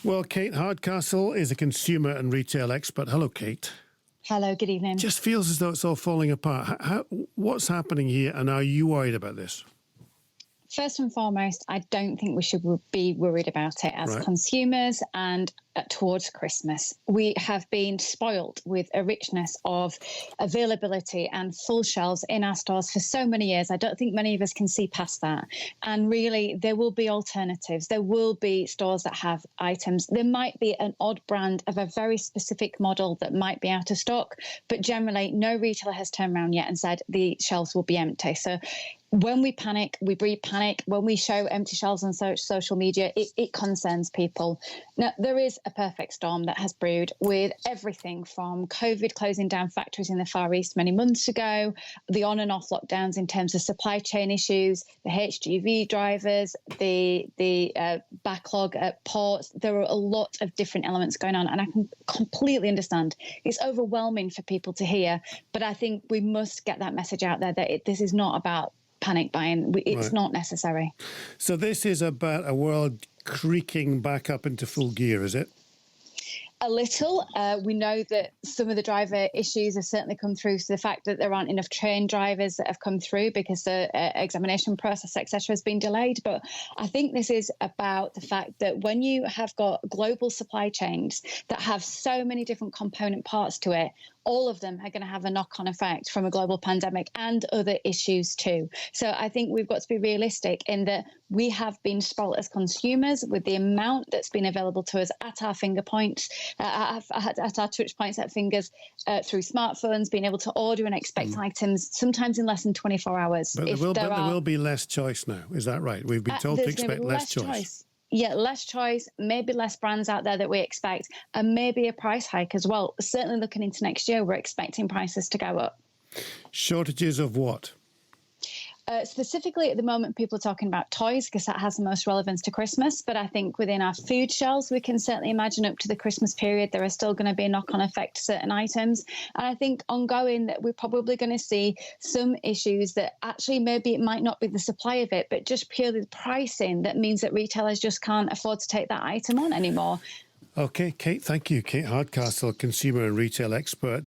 Well, Kate Hardcastle is a consumer and retail expert. Hello, Kate. Hello, good evening. Just feels as though it's all falling apart. What's happening here, and are you worried about this? First and foremost, I don't think we should be worried about it as consumers and towards Christmas. We have been spoilt with a richness of availability and full shelves in our stores for so many years. I don't think many of us can see past that. And really, there will be alternatives. There will be stores that have items. There might be an odd brand of a very specific model that might be out of stock, but generally, no retailer has turned around yet and said the shelves will be empty. So when we panic, we breed panic. When we show empty shelves on social media, it concerns people. Now, there is a perfect storm that has brewed with everything from COVID closing down factories in the Far East many months ago, the on and off lockdowns in terms of supply chain issues, the HGV drivers, the backlog at ports. There are a lot of different elements going on, and I can completely understand. It's overwhelming for people to hear, but I think we must get that message out there that this is not about panic buying. It's not necessary. So this is about a world creaking back up into full gear, is it? A little. We know that some of the driver issues have certainly come through. So the fact that there aren't enough trained drivers that have come through because the examination process, etc., has been delayed. But I think this is about the fact that when you have got global supply chains that have so many different component parts to it, all of them are going to have a knock-on effect from a global pandemic and other issues too. So I think we've got to be realistic in that we have been spoiled as consumers with the amount that's been available to us at our finger points, at our touch points, at fingers, through smartphones, being able to order and expect items sometimes in less than 24 hours. But there will be less choice now. Is that right? We've been told to expect less choice. Yeah, less choice, maybe less brands out there that we expect, and maybe a price hike as well. Certainly looking into next year, we're expecting prices to go up. Shortages of what? Specifically at the moment, people are talking about toys because that has the most relevance to Christmas. But I think within our food shelves, we can certainly imagine up to the Christmas period, there are still going to be a knock-on effect to certain items. And I think ongoing that we're probably going to see some issues that actually maybe it might not be the supply of it, but just purely the pricing that means that retailers just can't afford to take that item on anymore. Okay, Kate, thank you. Kate Hardcastle, consumer and retail expert.